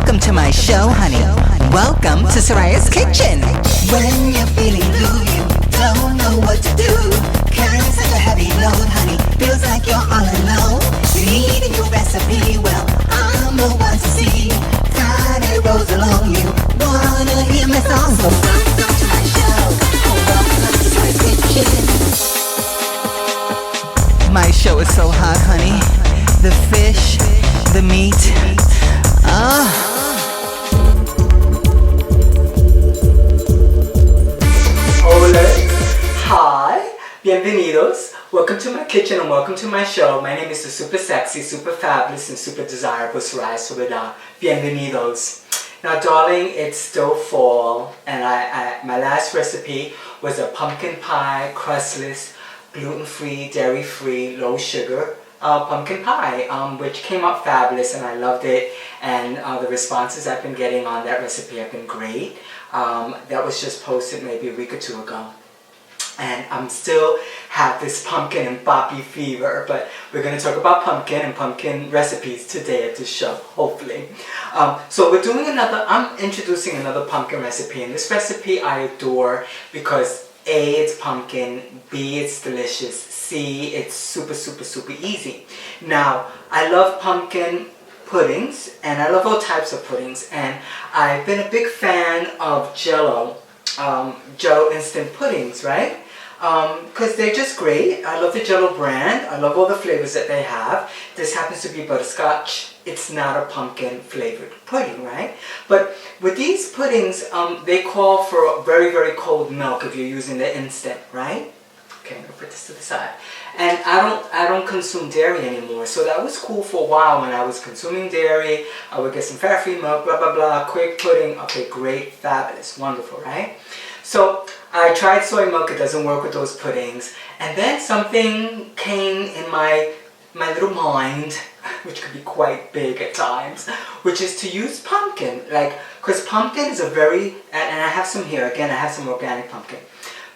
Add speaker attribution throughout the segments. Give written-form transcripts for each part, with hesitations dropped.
Speaker 1: Welcome to my show, honey. Welcome to Soraya's kitchen.
Speaker 2: When you're feeling blue, you don't know what to do. Carrying such a heavy load, honey, feels like you're all alone. You need a new recipe, well, I'm the one to see. Friday rolls along, you wanna hear my song, so welcome to my show. Welcome to Soraya's kitchen.
Speaker 1: My show is so hot, honey. The fish, the meat.
Speaker 3: Holas, hi, bienvenidos. Welcome to my kitchen and welcome to my show. My name is the super sexy, super fabulous, and super desirable Soraya Sobreidad. Bienvenidos. Now, darling, it's still fall, and my last recipe was a pumpkin pie, crustless, gluten-free, dairy-free, low sugar pumpkin pie, which came out fabulous, and I loved it. And the responses I've been getting on that recipe have been great. That was just posted maybe a week or two ago. And I'm still have this pumpkin and poppy fever, but we're going to talk about pumpkin and pumpkin recipes today at the show, hopefully. So I'm introducing another pumpkin recipe, and this recipe I adore because A, it's pumpkin, B, it's delicious, C, it's super, super, super easy. Now, I love pumpkin puddings, and I love all types of puddings, and I've been a big fan of Jell-O, Jell-O instant puddings, right? Because they're just great. I love the Jell-O brand. I love all the flavors that they have. This happens to be butterscotch. It's not a pumpkin flavored pudding, right? But with these puddings, they call for very, very cold milk if you're using the instant, right? Okay, I'm gonna put this to the side. And I don't consume dairy anymore, so that was cool for a while. When I was consuming dairy, I would get some fat-free milk, blah blah blah, quick pudding. Okay, great, fabulous, wonderful, right? So I tried soy milk. It doesn't work with those puddings. And then something came in my little mind, which could be quite big at times, which is to use pumpkin, because pumpkin is and I have some here. Again, I have some organic pumpkin.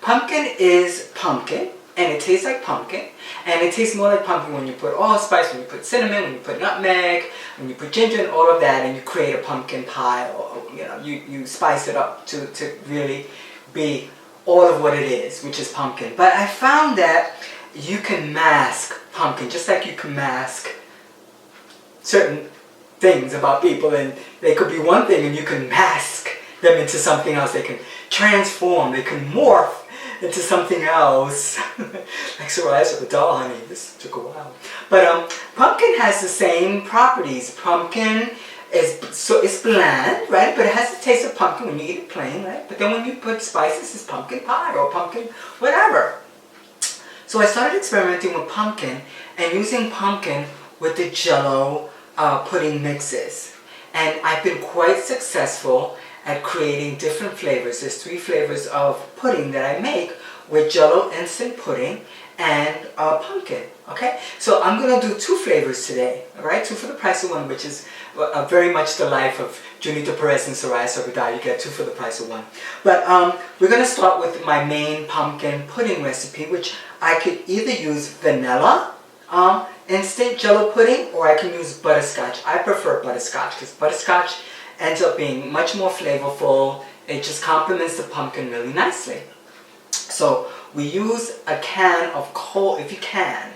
Speaker 3: Pumpkin is pumpkin, and it tastes like pumpkin, and it tastes more like pumpkin when you put allspice, when you put cinnamon, when you put nutmeg, when you put ginger and all of that, and you create a pumpkin pie, or you spice it up to really be all of what it is, which is pumpkin. But I found that you can mask pumpkin, just like you can mask certain things about people, and they could be one thing and you can mask them into something else. They can transform, they can morph into something else. Like Soraya Sobreidad, honey, this took a while. But pumpkin has the same properties. Pumpkin it's bland, right? But it has the taste of pumpkin when you eat it plain, right? But then when you put spices, it's pumpkin pie or pumpkin whatever. So I started experimenting with pumpkin and using pumpkin with the Jell-O pudding mixes. And I've been quite successful at creating different flavors. There's 3 flavors of pudding that I make with Jell-O instant pudding and pumpkin, okay? So I'm gonna do 2 flavors today, all right? 2 for the price of 1, which is very much the life of Junita Perez and Soraya Sobreidad. You get 2 for the price of 1. But we're gonna start with my main pumpkin pudding recipe, which I could either use vanilla instant Jell-O pudding, or I can use butterscotch. I prefer butterscotch because butterscotch ends up being much more flavorful. It just complements the pumpkin really nicely. So we use a can of cold, if you can,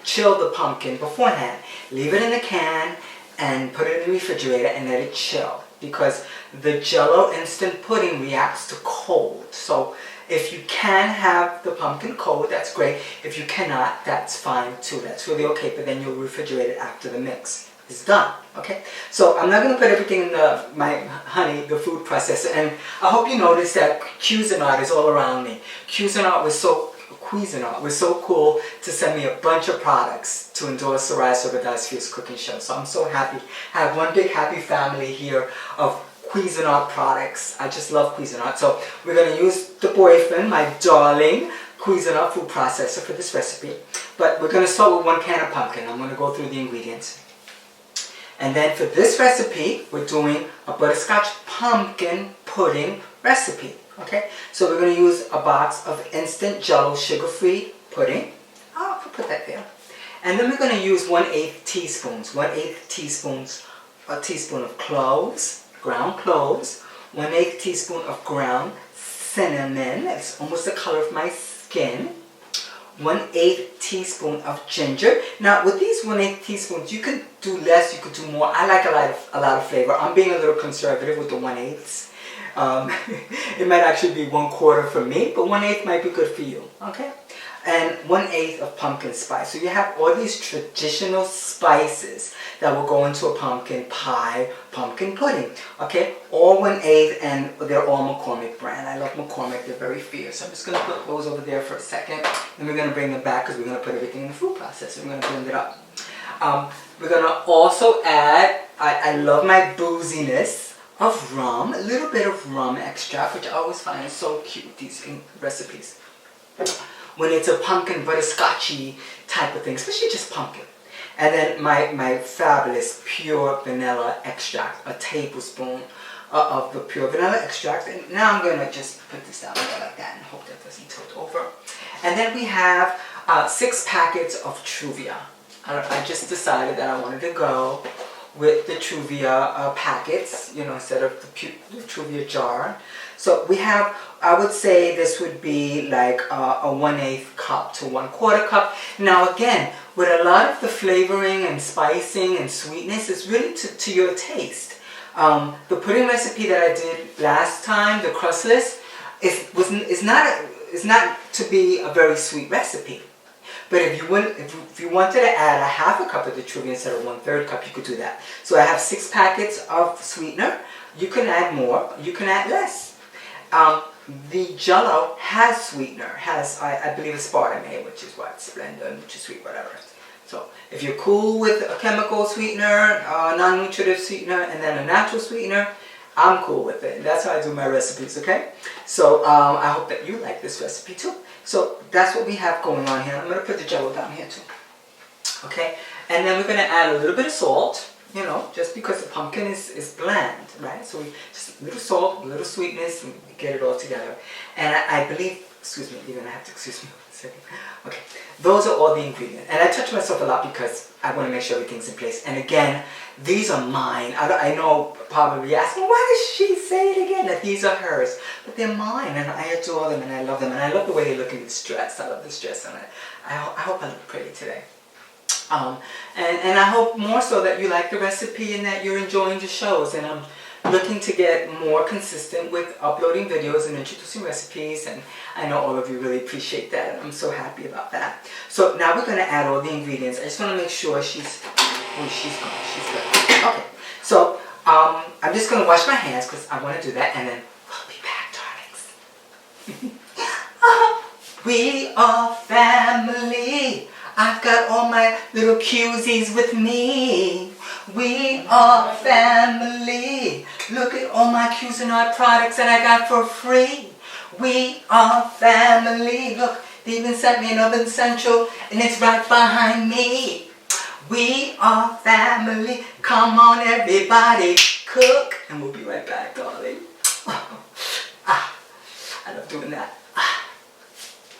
Speaker 3: chill the pumpkin beforehand. Leave it in a can and put it in the refrigerator and let it chill, because the Jell-O instant pudding reacts to cold. So if you can have the pumpkin cold, that's great. If you cannot, that's fine too. That's really okay, but then you'll refrigerate it after the mix is done, okay? So I'm not going to put everything in the food processor, and I hope you notice that Cuisinart is all around me. Cuisinart was so cool to send me a bunch of products to endorse Soraya Sobreidad's Fierce Cooking Show. So I'm so happy. I have one big happy family here of Cuisinart products. I just love Cuisinart. So we're going to use the boyfriend, my darling, Cuisinart food processor for this recipe. But we're going to start with 1 can of pumpkin. I'm going to go through the ingredients. And then for this recipe, we're doing a butterscotch pumpkin pudding recipe, okay? So we're going to use a box of instant Jell-O sugar-free pudding. I'll put that there. And then we're going to use 1/8 teaspoons a teaspoon of cloves, ground cloves, 1/8 teaspoon of ground cinnamon, it's almost the color of my skin, 1/8 teaspoon of ginger. Now with these 1/8 teaspoons, you can do less, you could do more. I like a lot of flavor. I'm being a little conservative with the 1/8. It might actually be 1/4 for me, but 1/8 might be good for you, okay? And 1/8 of pumpkin spice. So you have all these traditional spices that will go into a pumpkin pie, pumpkin pudding, okay? All 1/8, and they're all McCormick brand. I love McCormick, they're very fierce. I'm just gonna put those over there for a second, and we're gonna bring them back because we're gonna put everything in the food processor. We're gonna blend it up. We're gonna also add, I love my booziness of rum, a little bit of rum extract, which I always find is so cute, these recipes. When it's a pumpkin butterscotchy type of thing, especially just pumpkin. And then my fabulous pure vanilla extract, a tablespoon of the pure vanilla extract. And now I'm gonna just put this down there like that and hope that doesn't tilt over. And then we have 6 packets of Truvia. I just decided that I wanted to go with the Truvia packets, you know, instead of the Truvia jar. So we have, I would say this would be like a 1/8 cup to 1/4 cup. Now again, with a lot of the flavoring and spicing and sweetness, it's really to your taste. The pudding recipe that I did last time, the crustless, is not to be a very sweet recipe. But if you wanted to add a 1/2 cup of the Truvia instead of 1/3 cup, you could do that. So I have 6 packets of sweetener. You can add more, you can add less. The Jell-O has sweetener, I believe aspartame, which is what, Splenda, NutraSweet, whatever. So if you're cool with a chemical sweetener, non-nutritive sweetener, and then a natural sweetener, I'm cool with it. That's how I do my recipes, okay? So I hope that you like this recipe too. So that's what we have going on here. I'm going to put the Jell-O down here too. Okay? And then we're going to add a little bit of salt, you know, just because the pumpkin is bland, right? So we just a little salt, a little sweetness, and get it all together. And I believe, excuse me, you're going to have to excuse me for a second. Okay, those are all the ingredients. And I touch myself a lot because I want to make sure everything's in place. And again, these are mine. I know probably you're asking, why does she say it again? That these are hers. But they're mine, and I adore them, and I love them. And I love the way they look in this dress. I love this dress, and I hope I look pretty today. And I hope more so that you like the recipe and that you're enjoying the shows. And I'm looking to get more consistent with uploading videos and introducing recipes, and I know all of you really appreciate that. I'm so happy about that. So now we're going to add all the ingredients. I just want to make sure she's gone. She's good. Okay, so I'm just going to wash my hands because I want to do that, and then we'll be back, darlings. We are family. I've got all my little cuties with me. We are family. Look at all my Cuisinart products that I got for free. We are family. Look, they even sent me an oven central, and it's right behind me. We are family. Come on, everybody, cook. And we'll be right back, darling. I love doing that.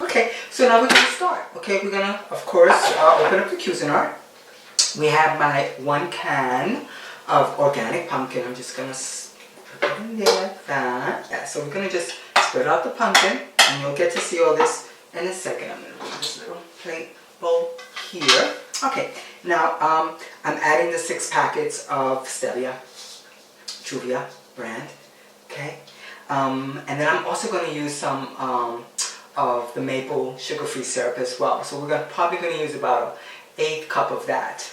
Speaker 3: Okay, so now we're going to start. Okay, we're going to, of course, open up the Cuisinart. We have my 1 can of organic pumpkin. I'm just going to put it in there like that. Yeah, so we're going to just spread out the pumpkin, and you'll get to see all this in a second. I'm going to put this little plate bowl here. Okay, now I'm adding the 6 packets of Stevia, Truvia brand. Okay, and then I'm also going to use some of the maple sugar-free syrup as well. So we're probably going to use about an 1/8 cup of that.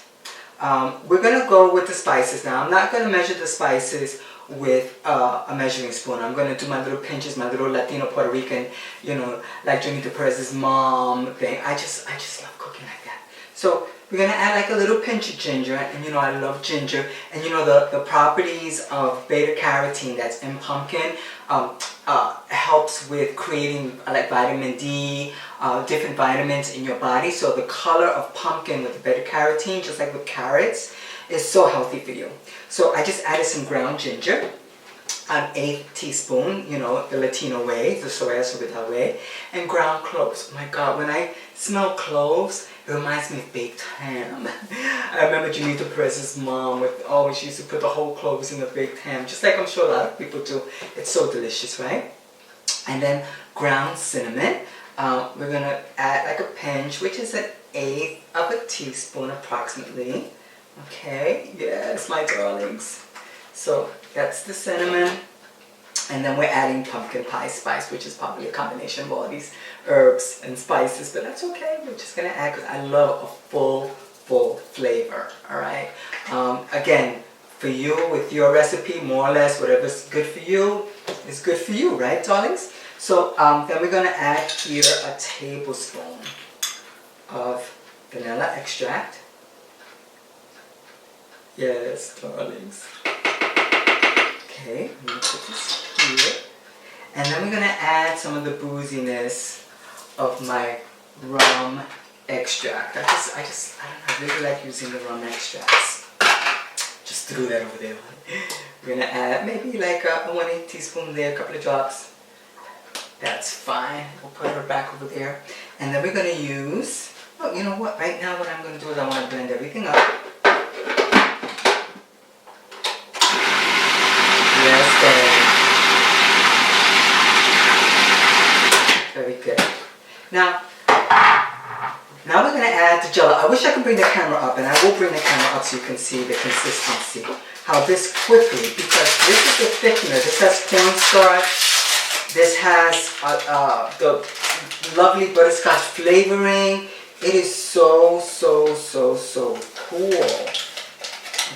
Speaker 3: We're going to go with the spices now. I'm not going to measure the spices with a measuring spoon. I'm going to do my little pinches, my little Latino Puerto Rican, you know, like Jonita Perez's mom thing. I just love cooking like that. So we're going to add like a little pinch of ginger, and you know I love ginger, and you know the properties of beta-carotene that's in pumpkin helps with creating like vitamin D, different vitamins in your body. So the color of pumpkin with the beta-carotene, just like with carrots, is so healthy for you. So I just added some ground ginger. an 1/8 teaspoon, you know, the Latino way, the Soraya Sobreidad way, and ground cloves. Oh my God, when I smell cloves, it reminds me of baked ham. I remember Janita Perez's mom would always used to put the whole cloves in the baked ham, just like I'm sure a lot of people do. It's so delicious, right? And then ground cinnamon. We're gonna add like a pinch, which is 1/8 of a teaspoon approximately. Okay, yes, my darlings. So that's the cinnamon. And then we're adding pumpkin pie spice, which is probably a combination of all these herbs and spices, but that's okay. We're just gonna add, because I love a full flavor, all right? Again, for you, with your recipe, more or less, whatever's good for you is good for you, right, darlings? So then we're gonna add here a tablespoon of vanilla extract. Yes, darlings. Okay, I'm gonna put this here. And then we're gonna add some of the booziness of my rum extract. I don't know, I really like using the rum extracts. Just threw that over there. We're gonna add maybe like a 1/8 teaspoon there, a couple of drops. That's fine. We'll put her back over there. And then we're gonna use, oh, you know what? Right now what I'm gonna do is I wanna blend everything up. Yes, very good. Now we're going to add the Jell-O. I wish I could bring the camera up, and I will bring the camera up so you can see the consistency. How this quickly, because this is the thickener. This has cornstarch. This has the lovely butterscotch flavoring. It is so cool.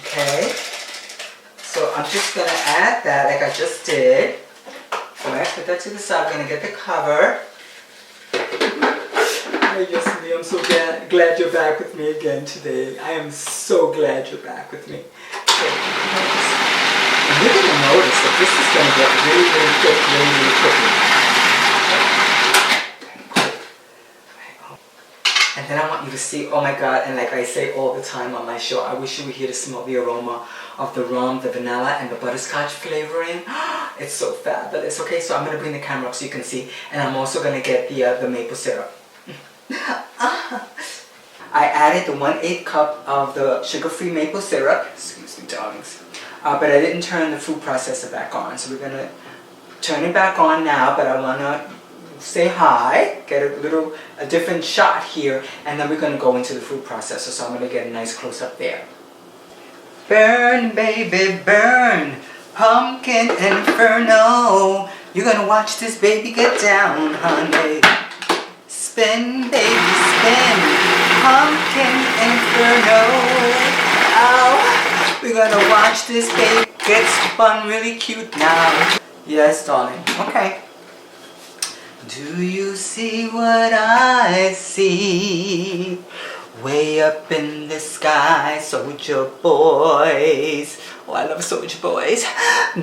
Speaker 3: Okay. So I'm just going to add that like I just did. Alright, put that to the side. I'm going to get the cover. Hey, Yesenia, I'm so glad you're back with me again today. I am so glad you're back with me. So, and you're going to notice that this is going to get really thick really quickly. And then I want you to see, oh my God, and like I say all the time on my show, I wish you were here to smell the aroma of the rum, the vanilla, and the butterscotch flavoring. It's so fabulous. Okay, so I'm going to bring the camera up so you can see, and I'm also going to get the maple syrup. I added the 1/8 cup of the sugar-free maple syrup. Excuse me, darlings. But I didn't turn the food processor back on, so we're going to turn it back on now, but I want to say hi, get a different shot here, and then we're going to go into the food processor, so I'm going to get a nice close-up there. Burn, baby, burn, pumpkin inferno. You're going to watch this baby get down, honey. Spin, baby, spin, pumpkin inferno. Ow. We're gonna watch this baby get spun really cute now. Yes, darling. Okay. Do you see what I see? Way up in the sky, soldier boys. Oh, I love soldier boys.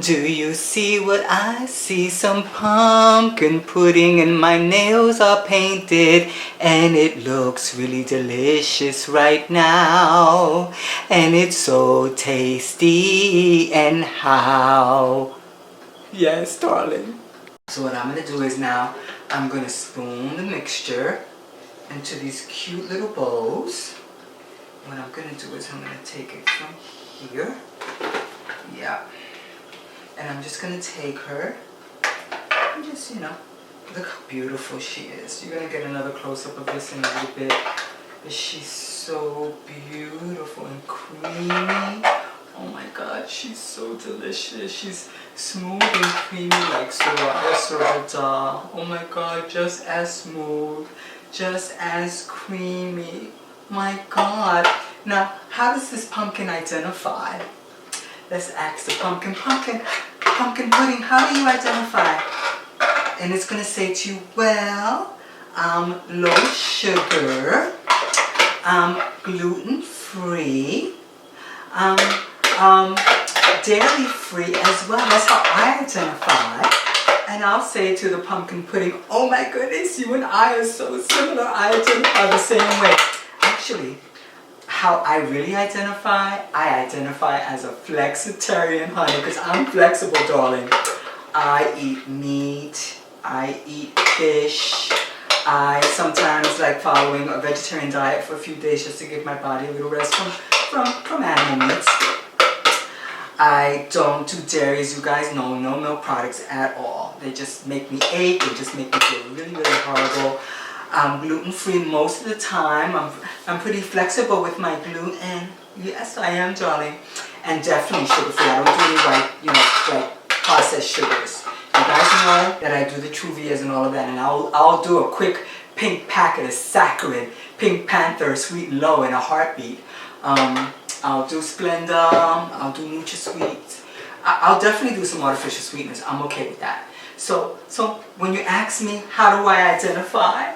Speaker 3: Do you see what I see? Some pumpkin pudding and my nails are painted, and it looks really delicious right now. And it's so tasty, and how? Yes, darling. So what I'm going to do is now, I'm going to spoon the mixture into these cute little bowls. What I'm going to do is I'm going to take it from here. Yeah. And I'm just going to take her and just, you know, look how beautiful she is. You're going to get another close-up of this in a little bit. But she's so beautiful and creamy. Oh my God, she's so delicious. She's smooth and creamy like Soraya Sobreidad. Oh my God, just as smooth, just as creamy. My God. Now, how does this pumpkin identify? Let's ask the pumpkin pudding, how do you identify? And it's going to say to you, well, low sugar, gluten-free, dairy-free as well. That's how I identify. And I'll say to the pumpkin pudding, oh my goodness, you and I are so similar. I identify the same way. Actually, how I really identify, I identify as a flexitarian, honey, because I'm flexible, darling. I eat meat, I eat fish. I sometimes like following a vegetarian diet for a few days just to give my body a little rest from animal meats. I don't do dairies, you guys know, no milk products at all. They just make me ache, they just make me feel really, really horrible. I'm gluten-free most of the time. I'm pretty flexible with my gluten. Yes, I am, darling. And definitely sugar-free. I don't do any like processed sugars. You guys know that I do the Truvias and all of that, and I'll do a quick pink packet of saccharin, Pink Panther, Sweet and Low in a heartbeat. I'll do Splenda, I'll do NutraSweet. I'll definitely do some artificial sweeteners. I'm okay with that. So when you ask me, how do I identify?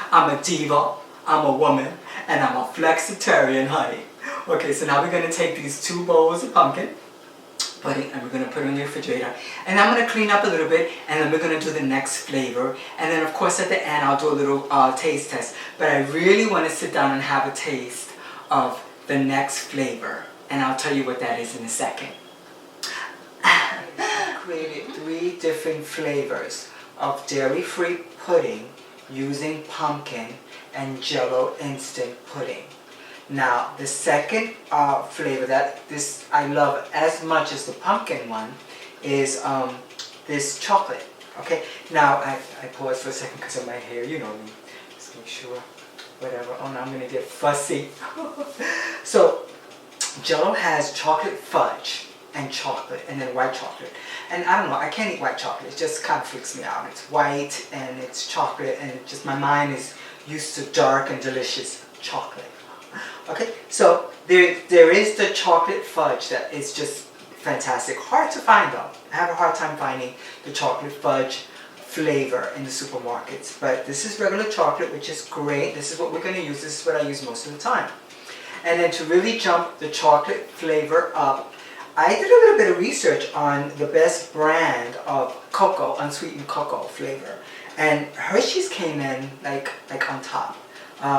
Speaker 3: I'm a diva, I'm a woman, and I'm a flexitarian, honey. Okay, so now we're going to take these 2 bowls of pumpkin pudding and we're going to put it in the refrigerator. And I'm going to clean up a little bit, and then we're going to do the next flavor. And then of course at the end I'll do a little taste test. But I really want to sit down and have a taste of the next flavor. And I'll tell you what that is in a second. I created 3 different flavors of dairy-free pudding using pumpkin and Jell-O instant pudding. Now the second flavor that I love as much as the pumpkin one is this chocolate. Okay, now I paused for a second because of my hair, you know me. Just make sure, whatever. Oh no, I'm gonna get fussy. So Jell-O has chocolate fudge and chocolate, and then white chocolate. And I don't know, I can't eat white chocolate. It just kind of freaks me out. It's white and it's chocolate, and just my mind is used to dark and delicious chocolate. Okay, so there is the chocolate fudge that is just fantastic. Hard to find though. I have a hard time finding the chocolate fudge flavor in the supermarkets. But this is regular chocolate, which is great. This is what we're going to use. This is what I use most of the time. And then to really jump the chocolate flavor up, I did a little bit of research on the best brand of cocoa, unsweetened cocoa flavor. And Hershey's came in like on top.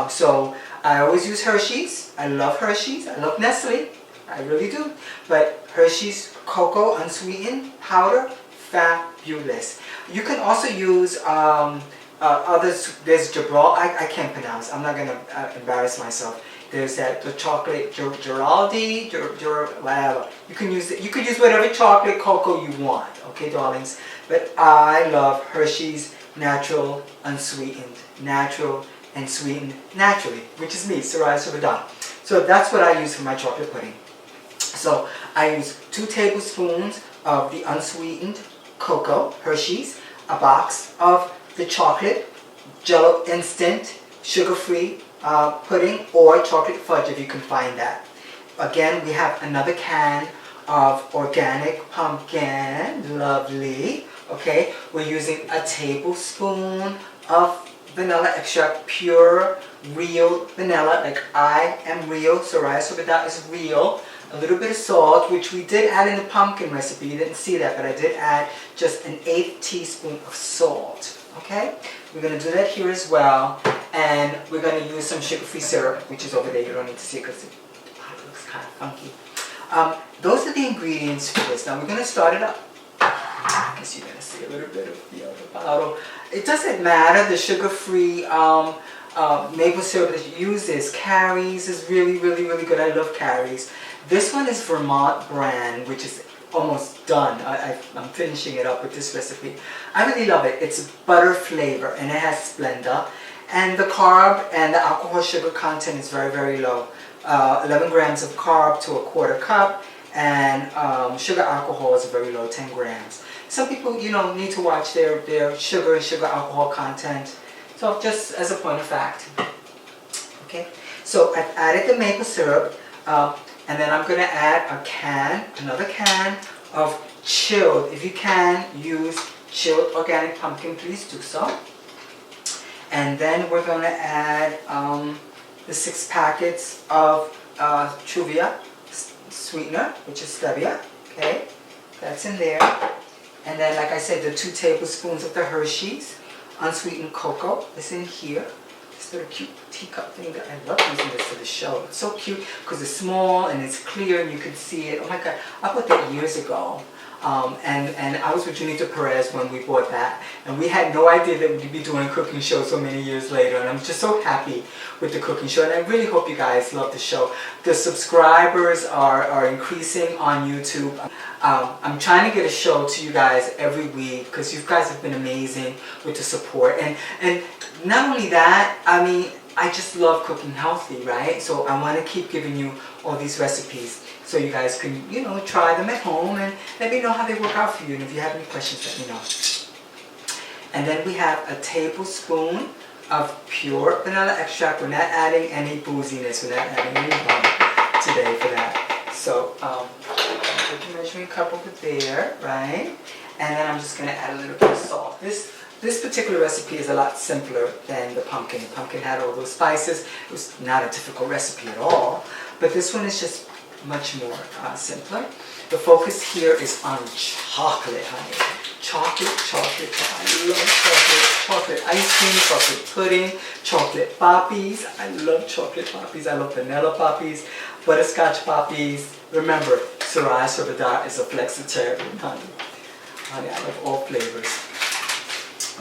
Speaker 3: So I always use Hershey's. I love Hershey's. I love Nestle. I really do. But Hershey's cocoa unsweetened powder, fabulous. You can also use others. There's Jabral. I can't pronounce. I'm not going to embarrass myself. There's the chocolate Giraldi, whatever. You can use it. You can use whatever chocolate cocoa you want. Okay, darlings. But I love Hershey's natural unsweetened, natural and sweetened naturally, which is me, Soraya Sobreidad. So that's what I use for my chocolate pudding. So I use 2 tablespoons of the unsweetened cocoa, Hershey's, a box of the chocolate Jell-O instant sugar-free pudding or chocolate fudge if you can find that. Again, we have another can of organic pumpkin, lovely. Okay, we're using a tablespoon of vanilla extract, pure, real vanilla, like I am real, Soraya Sobreidad is real. A little bit of salt, which we did add in the pumpkin recipe. You didn't see that, but I did add just an 1/8 teaspoon of salt. Okay, we're going to do that here as well. And we're going to use some sugar-free syrup, which is over there. You don't need to see it because it looks kind of funky. Those are the ingredients for this. Now we're going to start it up. I guess you're going to see a little bit of the other bottle. It doesn't matter. The sugar-free maple syrup that you use is Carrie's. Is really, really, really good. I love Carrie's. This one is Vermont brand, which is almost done. I'm finishing it up with this recipe. I really love it. It's butter flavor and it has Splenda. And the carb and the alcohol sugar content is very, very low. 11 grams of carb to a 1/4 cup, and sugar alcohol is very low, 10 grams. Some people, need to watch their sugar and sugar alcohol content. So just as a point of fact. Okay, so I've added the maple syrup, and then I'm going to add another can of chilled. If you can use chilled organic pumpkin, please do so. And then we're going to add the 6 packets of Truvia sweetener, which is stevia. Okay, that's in there. And then, like I said, the 2 tablespoons of the Hershey's unsweetened cocoa is in here. This little cute teacup thing. I love using this for the show. It's so cute because it's small and it's clear and you can see it. Oh my God, I bought that years ago. And I was with Junita Perez when we bought that, and we had no idea that we'd be doing a cooking show so many years later, and I'm just so happy with the cooking show, and I really hope you guys love the show. The subscribers are increasing on YouTube. I'm trying to get a show to you guys every week because you guys have been amazing with the support, and not only that, I mean, I just love cooking healthy, right? So I want to keep giving you all these recipes so you guys can, you know, try them at home and let me know how they work out for you. And if you have any questions, let me know. And then we have a tablespoon of pure vanilla extract. We're not adding any booziness. We're not adding any rum today for that. So put your measuring cup over there, right? And then I'm just going to add a little bit of salt. This particular recipe is a lot simpler than the pumpkin. The pumpkin had all those spices. It was not a difficult recipe at all. But this one is just much more simpler. The focus here is on chocolate, honey. Chocolate. I love chocolate ice cream, chocolate pudding, chocolate poppies. I love chocolate poppies. I love vanilla poppies, butterscotch poppies. Remember, Soraya Sobreidad is a flexitarian, honey. Honey, I love all flavors.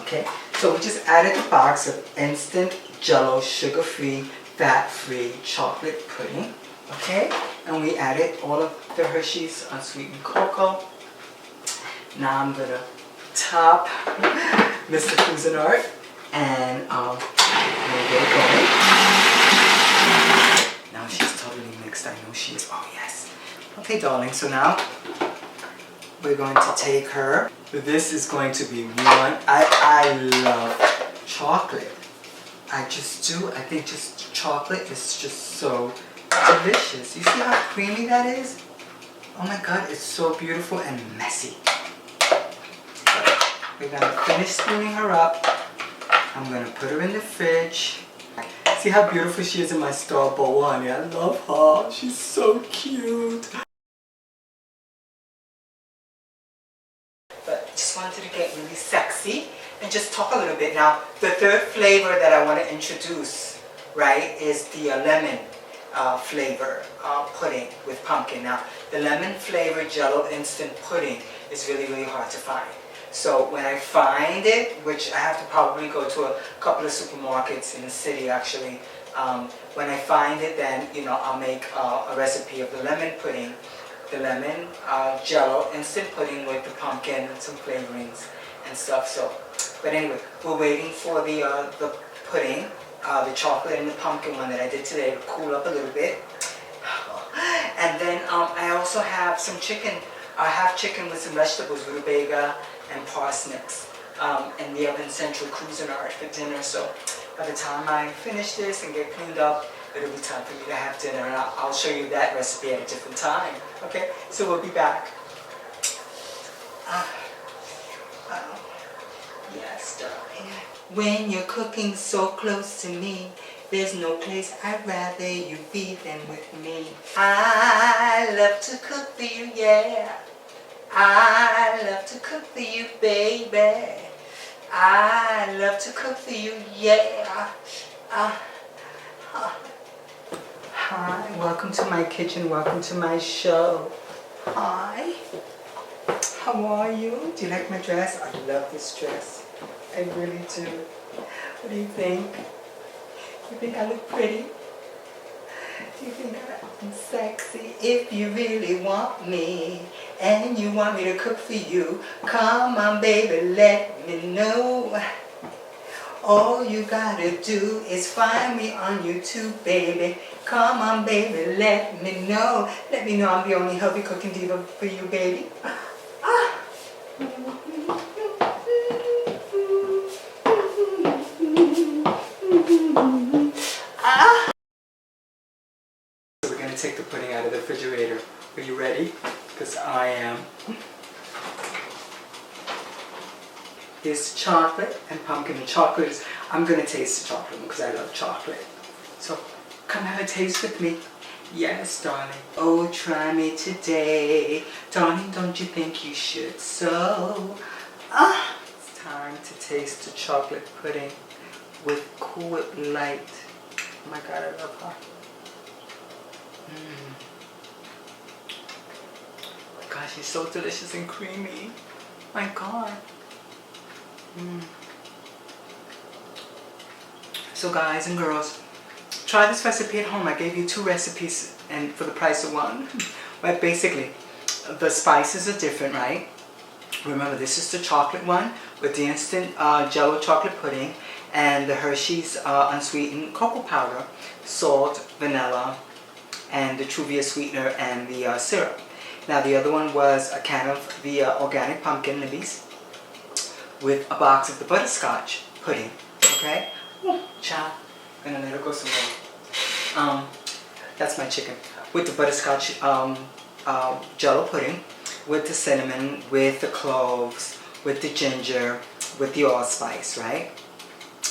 Speaker 3: Okay, so we just added a box of instant Jell-O sugar-free, fat-free chocolate pudding. Okay, and we added all of the Hershey's unsweetened cocoa. Now I'm gonna top Mr. Cuisinart and we'll get it going. Now she's totally mixed. I know she is. Oh yes. Okay, darling. So now we're going to take her. This is going to be one. I love chocolate. I just do. I think just chocolate is just so delicious. You see how creamy that is? Oh my God, it's so beautiful and messy. We're gonna finish spooning her up. I'm gonna put her in the fridge. See how beautiful she is in my star bowl, honey. I love her. She's so cute. But just wanted to get really sexy and just talk a little bit. Now, the third flavor that I want to introduce, right, is the lemon flavor pudding with pumpkin. Now, the lemon flavored Jell-O instant pudding is really, really hard to find. So when I find it, which I have to probably go to a couple of supermarkets in the city actually, when I find it, then, you know, I'll make a recipe of the lemon pudding, the lemon Jell-O instant pudding with the pumpkin and some flavorings and stuff. So, but anyway, we're waiting for the pudding, the chocolate and the pumpkin one that I did today to cool up a little bit. And then I also have some chicken. I have chicken with some vegetables, rutabaga and parsnips, in the oven central Cuisinart for dinner. So by the time I finish this and get cleaned up, it'll be time for me to have dinner, and I'll show you that recipe at a different time. Okay, so we'll be back. Yes, darling. When you're cooking so close to me, there's no place I'd rather you be than with me. I love to cook for you, yeah. I love to cook for you, baby. I love to cook for you, yeah. Hi, welcome to my kitchen, welcome to my show. Hi, how are you? Do you like my dress? I love this dress. I really do. What do you think? You think I look pretty? Do you think I'm sexy? If you really want me and you want me to cook for you, come on baby, let me know. All you gotta do is find me on YouTube, baby. Come on baby, let me know. Let me know I'm the only healthy cooking diva for you, baby. So we're gonna take the pudding out of the refrigerator. Are you ready? Because I am. Here's chocolate and pumpkin. And chocolate is, I'm gonna taste the chocolate because I love chocolate. So come have a taste with me. Yes, darling. Oh, try me today. Darling, don't you think you should? So, it's time to taste the chocolate pudding with Cool Whip Light Oh my god, I love her. Oh my gosh, she's so delicious and creamy. My god. So guys and girls, try this recipe at home. I gave you 2 recipes and for the price of 1. But basically, the spices are different, right? Remember, this is the chocolate one with the instant Jell-O chocolate pudding and the Hershey's unsweetened cocoa powder, salt, vanilla, and the Truvia sweetener and the syrup. Now the other one was a can of the organic pumpkin Libby's with a box of the butterscotch pudding. Okay? Ciao. I'm gonna let her go some more. That's my chicken. With the butterscotch Jell-O pudding, with the cinnamon, with the cloves, with the ginger, with the allspice, right?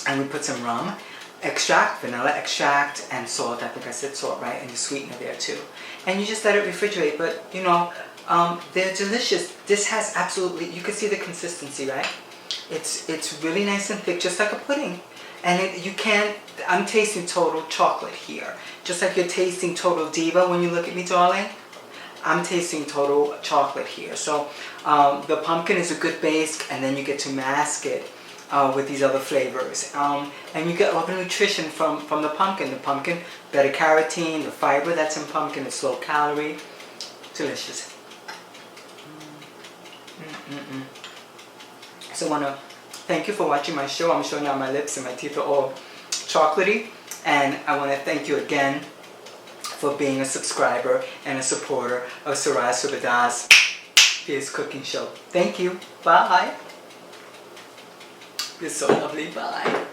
Speaker 3: And we put some rum extract, vanilla extract, and salt. I think I said salt, right? And the sweetener there too. And you just let it refrigerate. But you know, they're delicious. This has absolutely, you can see the consistency, right? It's really nice and thick, just like a pudding. And you can't, I'm tasting total chocolate here. Just like you're tasting total diva when you look at me, darling. I'm tasting total chocolate here. So the pumpkin is a good base, and then you get to mask it with these other flavors. And you get all the nutrition from the pumpkin. The pumpkin, beta carotene, the fiber that's in pumpkin, it's low calorie. Delicious. So I want to thank you for watching my show. I'm showing now my lips and my teeth are all chocolatey. And I want to thank you again for being a subscriber and a supporter of Soraya Sobreidad's Fierce Cooking Show. Thank you. Bye. You're so lovely. Bye.